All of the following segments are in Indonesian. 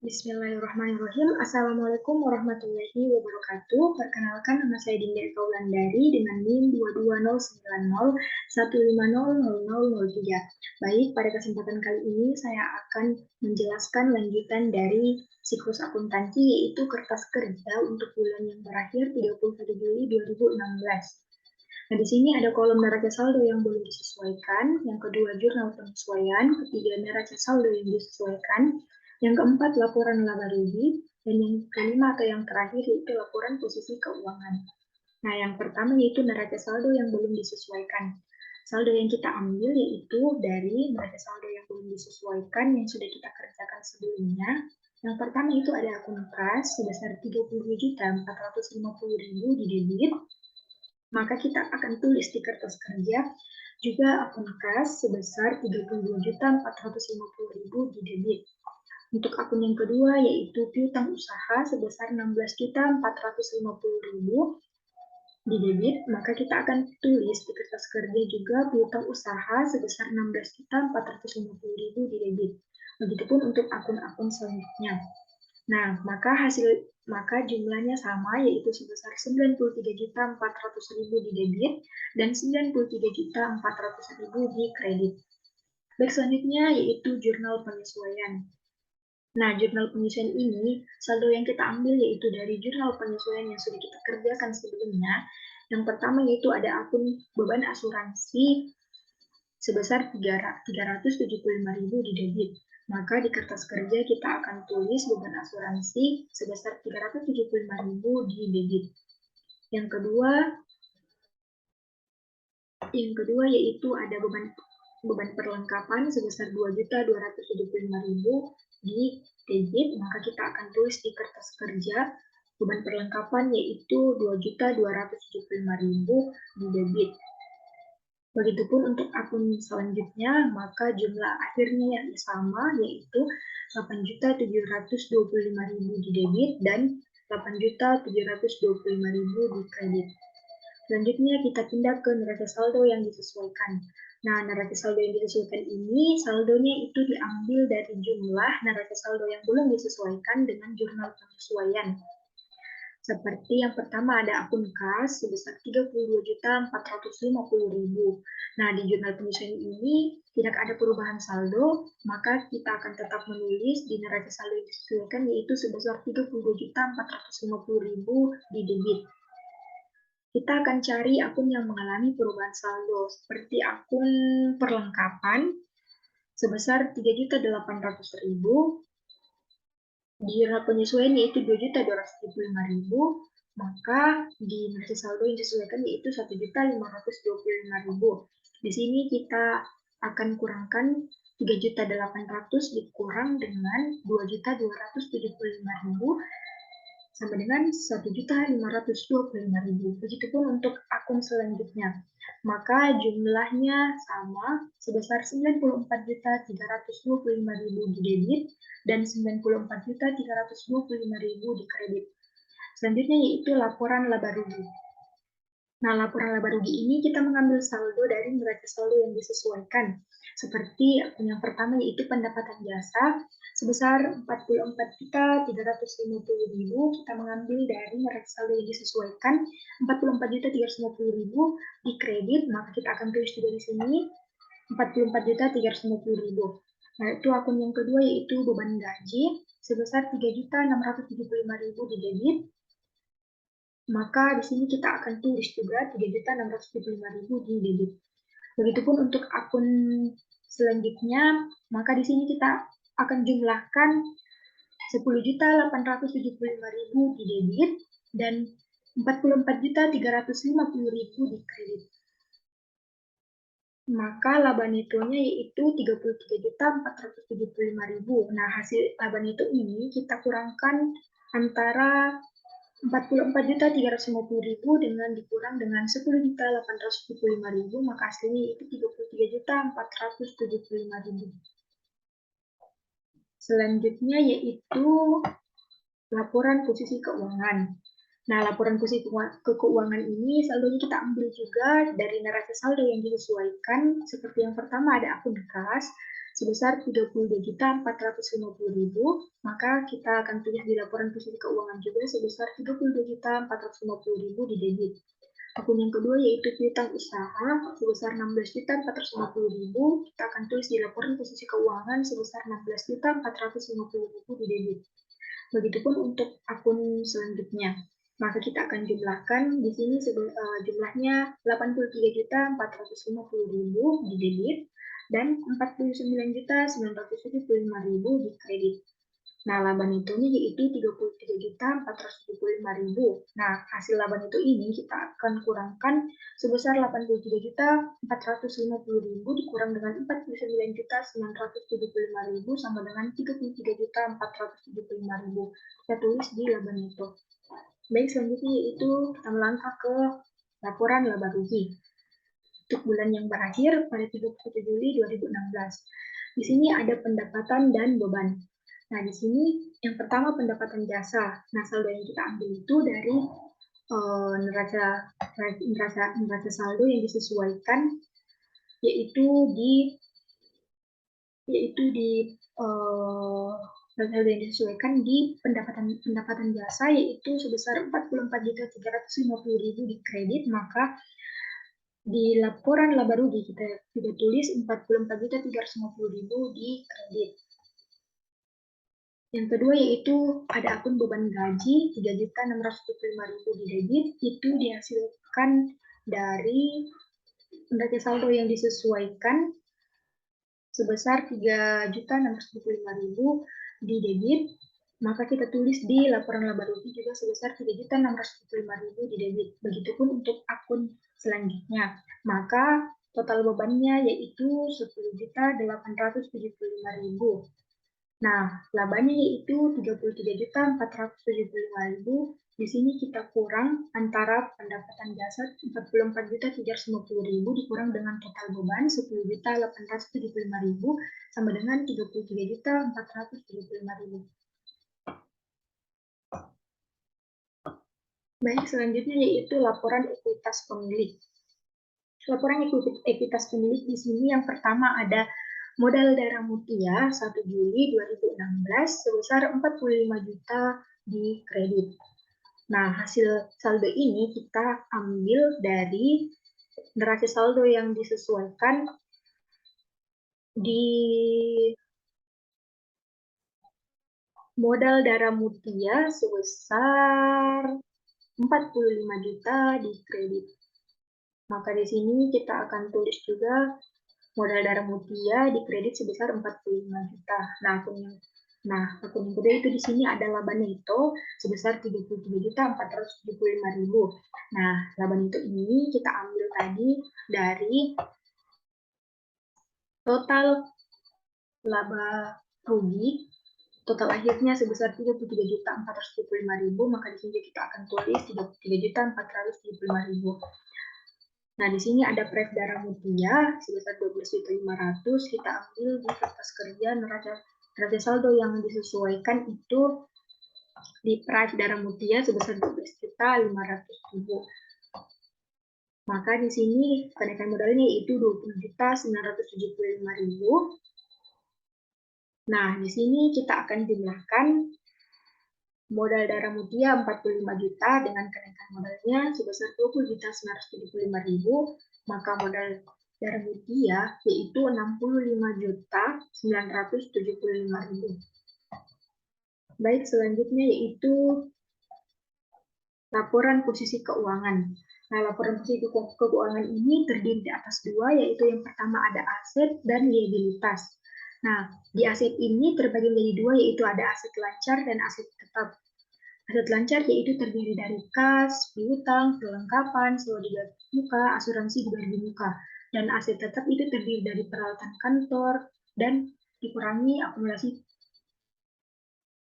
Bismillahirrahmanirrahim. Assalamualaikum warahmatullahi wabarakatuh. Perkenalkan, nama saya Dinda Eka Wulandari dengan NIM 22090150003. Baik, pada kesempatan kali ini saya akan menjelaskan lanjutan dari siklus akuntansi, yaitu kertas kerja untuk bulan yang berakhir 31 Juli 2016. Nah, di sini ada kolom neraca saldo yang belum disesuaikan, yang kedua jurnal penyesuaian, ketiga neraca saldo yang disesuaikan, yang keempat laporan laba rugi, dan yang kelima atau yang terakhir yaitu laporan posisi keuangan. Nah, yang pertama yaitu neraca saldo yang belum disesuaikan. Saldo yang kita ambil yaitu dari neraca saldo yang belum disesuaikan yang sudah kita kerjakan sebelumnya. Yang pertama itu ada akun kas sebesar 30.450.000 di debit, maka kita akan tulis di kertas kerja juga akun kas sebesar 32.450.000 di debit. Untuk akun yang kedua yaitu piutang usaha sebesar 16.450.000 di debit, maka kita akan tulis di kertas kerja juga piutang usaha sebesar 16.450.000 di debit. Begitupun untuk akun-akun selanjutnya. Nah, maka jumlahnya sama, yaitu sebesar 93.400.000 di debit dan 93.400.000 di kredit. Baik, selanjutnya yaitu jurnal penyesuaian. Nah, jurnal penyesuaian ini, saldo yang kita ambil yaitu dari jurnal penyesuaian yang sudah kita kerjakan sebelumnya. Yang pertama yaitu ada akun beban asuransi sebesar 375.000 di debit. Maka di kertas kerja kita akan tulis beban asuransi sebesar 375.000 di debit. Yang kedua yaitu ada beban perlengkapan sebesar 2.275.000 di debit, maka kita akan tulis di kertas kerja beban perlengkapan yaitu 2.275.000 di debit. Begitupun untuk akun selanjutnya, maka jumlah akhirnya yang sama, yaitu 8.725.000 di debit dan 8.725.000 di kredit. Selanjutnya kita pindah ke neraca saldo yang disesuaikan. Nah, neraca saldo yang disesuaikan ini, saldonya itu diambil dari jumlah neraca saldo yang belum disesuaikan dengan jurnal penyesuaian. Seperti yang pertama ada akun kas sebesar 32.450.000. Nah, di jurnal penyesuaian ini tidak ada perubahan saldo, maka kita akan tetap menulis di neraca saldo yang disesuaikan yaitu sebesar 32.450.000 di debit. Kita akan cari akun yang mengalami perubahan saldo, seperti akun perlengkapan sebesar 3.800.000, di jurnal penyesuaian yaitu 2.275.000, maka di neraca saldo yang disesuaikan yaitu 1.525.000. Di sini kita akan kurangkan 3.800.000 dikurang dengan 2.275.000 sama dengan 1.525.000. Begitupun untuk akun selanjutnya. Maka jumlahnya sama sebesar 94.325.000 di debit dan 94.325.000 di kredit. Selanjutnya yaitu laporan laba rugi. Nah, laporan laba rugi ini kita mengambil saldo dari neraca saldo yang disesuaikan. Seperti yang pertama yaitu pendapatan jasa sebesar 44.350.000, kita mengambil dari neraca saldo yang disesuaikan 44.350.000 di kredit, maka kita akan tulis juga di sini 44.350.000. Nah, itu akun yang kedua yaitu beban gaji sebesar 3.675.000 di debit. Maka di sini kita akan tulis juga 3.675.000 di debit. Begitupun untuk akun selanjutnya, maka di sini kita akan jumlahkan 10.875.000 di debit dan 44.350.000 di kredit. Maka laba netonya yaitu 33.475.000. Nah, hasil laba neto ini kita kurangkan antara 44.350.000 dengan dikurang dengan 10.875.000, maka hasilnya itu 33.475.000. Selanjutnya yaitu laporan posisi keuangan. Nah, laporan posisi keuangan ini saldonya kita ambil juga dari neraca saldo yang disesuaikan. Seperti yang pertama ada akun kas sebesar 32.450.000, maka kita akan tulis di laporan posisi keuangan juga sebesar 32.450.000 di debit. Akun yang kedua yaitu piutang usaha sebesar 16.450.000, kita akan tulis di laporan posisi keuangan sebesar 16.450.000 di debit. Begitupun untuk akun selanjutnya. Maka kita akan jumlahkan di sini jumlahnya 83.450.000 di debit dan 49.975.000 di kredit. Nah, laba netonya yaitu 33.475.000. Nah, hasil laba neto ini kita akan kurangkan sebesar 83.450.000 dikurang dengan 49.975.000 sama dengan 33.475.000. Kita tulis di laba neto. Baik, selanjutnya yaitu kita melangkah ke laporan laba rugi untuk bulan yang berakhir pada 31 Juli 2016. Di sini ada pendapatan dan beban. Nah, di sini yang pertama pendapatan jasa. Nah, saldo yang kita ambil itu dari neraca saldo yang disesuaikan yaitu di saldo yang disesuaikan di pendapatan jasa yaitu sebesar 44.350.000 di kredit, maka di laporan laba rugi kita juga tulis 44.350.000 di kredit. Yang kedua yaitu ada akun beban gaji 3.675.000 di debit, itu dihasilkan dari neraca saldo yang disesuaikan sebesar 3.675.000 di debit, maka kita tulis di laporan laba rugi juga sebesar 3.675.000 di debit. Begitupun untuk akun selanjutnya, maka total bebannya yaitu 10.875.000. Nah, labanya yaitu 33.475.000. Di sini kita kurang antara pendapatan jasa 44.350.000 dikurang dengan total beban 10.875.000 sama dengan 33.475.000. Baik, selanjutnya yaitu laporan ekuitas pemilik. Laporan ekuitas pemilik di sini yang pertama ada modal darah Mutia 1 Juli 2016 sebesar 45 juta di kredit. Nah, hasil saldo ini kita ambil dari neraca saldo yang disesuaikan di modal darah Mutia sebesar 45 juta di kredit. Maka di sini kita akan tulis juga modal darah Mutia di kredit sebesar 45 juta. Nah, akun yang kedua itu di sini ada laba neto sebesar 33.475.000. Nah, laba neto ini kita ambil tadi dari total laba rugi, total akhirnya sebesar 33.475.000, maka di sini kita akan tulis 33.475.000. Nah, di sini ada pref darah Mutia sebesar 12.500, kita ambil di kertas kerja neraca saldo yang disesuaikan itu di pref darah Mutia sebesar 12.500.000. Maka di sini kenaikan modalnya itu 20.975.000. Nah, di sini kita akan jumlahkan modal darah Mutia 45 juta dengan kenaikan modalnya sebesar 20.975.000, maka modal darah Mutia yaitu 65.975.000. Baik, selanjutnya yaitu laporan posisi keuangan. Nah, laporan posisi keuangan ini terdiri di atas dua, yaitu yang pertama ada aset dan liabilitas. Nah, di aset ini terbagi menjadi dua, yaitu ada aset lancar dan aset tetap. Aset lancar yaitu terdiri dari kas, piutang, perlengkapan, sewa di muka, asuransi di muka. Dan aset tetap itu terdiri dari peralatan kantor dan dikurangi akumulasi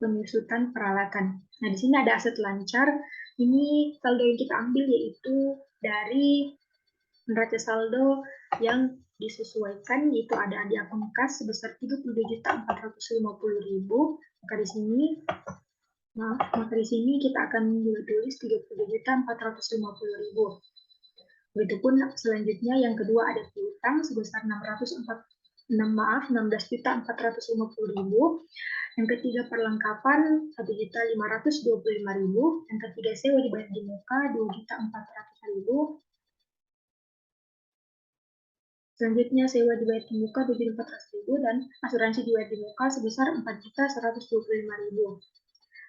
penyusutan peralatan. Nah, di sini ada aset lancar. Ini saldo yang kita ambil yaitu dari neraca saldo yang disesuaikan, yaitu ada di akun kas sebesar 32.450.000. Maka di sini kita akan tulis 32.450.000. Begitupun selanjutnya yang kedua ada piutang sebesar 604 16.450.000. Yang ketiga perlengkapan 1.525.000. Yang ketiga sewa dibayar di muka 2.400.000. Selanjutnya sewa dibayar di muka 7.400.000 dan asuransi dibayar di muka sebesar 4.125.000.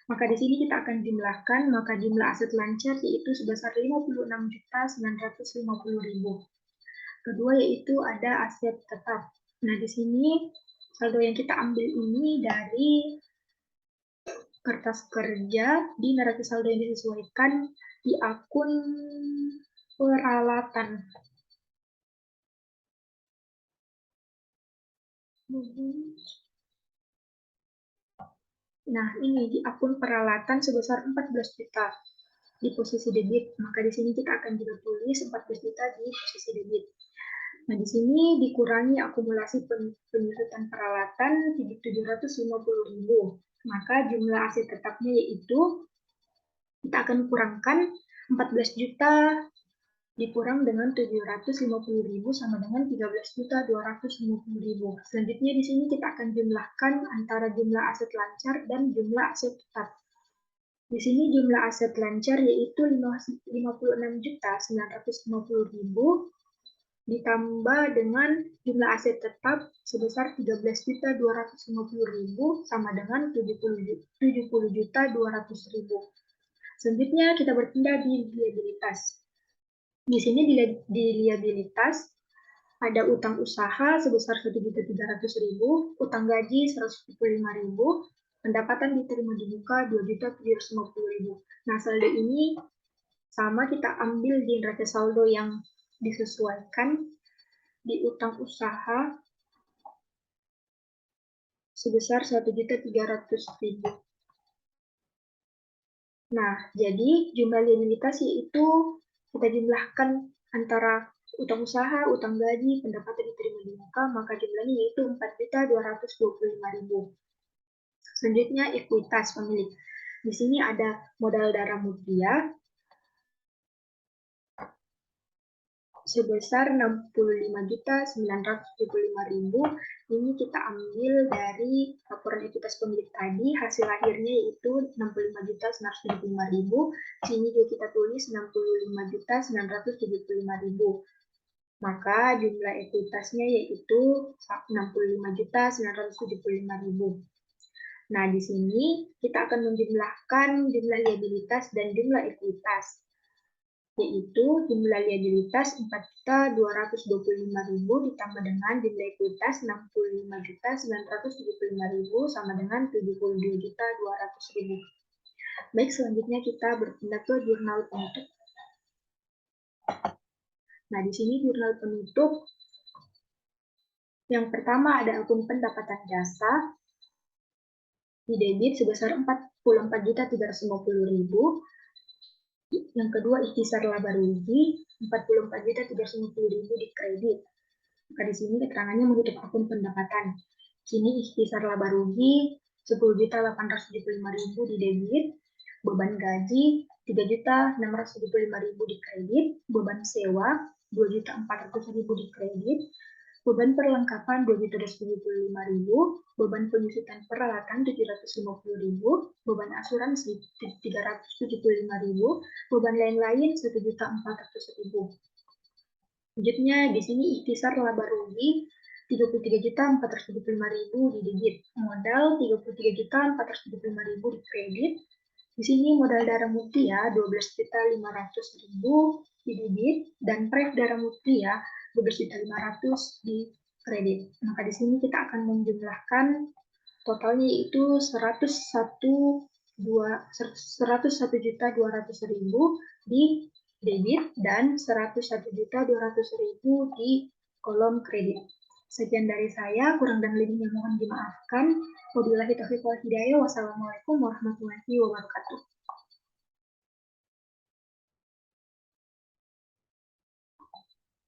Maka di sini kita akan jumlahkan, maka jumlah aset lancar yaitu sebesar 56.950.000. Kedua yaitu ada aset tetap. Nah, di sini saldo yang kita ambil ini dari kertas kerja di neraca saldo yang disesuaikan di akun peralatan. Nah, ini di akun peralatan sebesar 14 juta di posisi debit. Maka di sini kita akan juga tulis 14 juta di posisi debit. Nah, di sini dikurangi akumulasi penyusutan peralatan 750.000. Maka jumlah aset tetapnya yaitu kita akan kurangkan 14 juta dikurang dengan 750.000 sama dengan 13.250.000. Selanjutnya di sini kita akan jumlahkan antara jumlah aset lancar dan jumlah aset tetap. Di sini jumlah aset lancar yaitu 56.950.000 ditambah dengan jumlah aset tetap sebesar 13.250.000 sama dengan 70.200.000. Selanjutnya kita berpindah di liabilitas. Di sini di liabilitas ada utang usaha sebesar 1.300.000, utang gaji 175.000, pendapatan diterima di muka 2.750.000. Nah, saldo ini sama kita ambil di neraca saldo yang disesuaikan di utang usaha sebesar 1.300.000. Nah, jadi jumlah liabilitas yaitu kita jumlahkan antara utang usaha, utang gaji, pendapatan diterima di muka, maka jumlahnya yaitu 4.225.000. Selanjutnya ekuitas pemilik. Di sini ada modal darah mutia sebesar 65.975.000. Ini kita ambil dari laporan ekuitas pemilik tadi, hasil akhirnya yaitu 65.975.000. Sini juga kita tulis 65.975.000. Maka jumlah ekuitasnya yaitu 65.975.000. Nah, di sini kita akan menjumlahkan jumlah liabilitas dan jumlah ekuitas, yaitu jumlah liabilitas 4.225.000 ditambah dengan jumlah ekuitas 65.975.000 sama dengan 72.200.000. Baik, selanjutnya kita berpindah ke jurnal penutup. Nah, di sini jurnal penutup yang pertama ada akun pendapatan jasa di debit sebesar 44.350.000. Yang kedua ikhtisar laba rugi 44.350.000 di kredit. Maka di sini keterangannya menutup akun pendapatan. Sini ikhtisar laba rugi 10.875.000 di debit, beban gaji 3.675.000 di kredit, beban sewa 2.400.000 di kredit, beban perlengkapan 2.275.000, beban penyusutan peralatan 750.000, beban asuransi 375.000, beban lain-lain 1.400.000. Selanjutnya di sini ikhtisar laba rugi 33.475.000 di debit, modal 33.475.000 di kredit. Di sini modal darah mutia 12.500.000 di debit dan pref darah mutia 12.500.000 di kredit. Maka di sini kita akan menjumlahkan totalnya itu 101.200.000 di debit dan 101.200.000 di kolom kredit. Sekian dari saya, kurang dan lebihnya mohon dimaafkan. Wabillahi taufiq wal hidayah. Wassalamualaikum warahmatullahi wabarakatuh.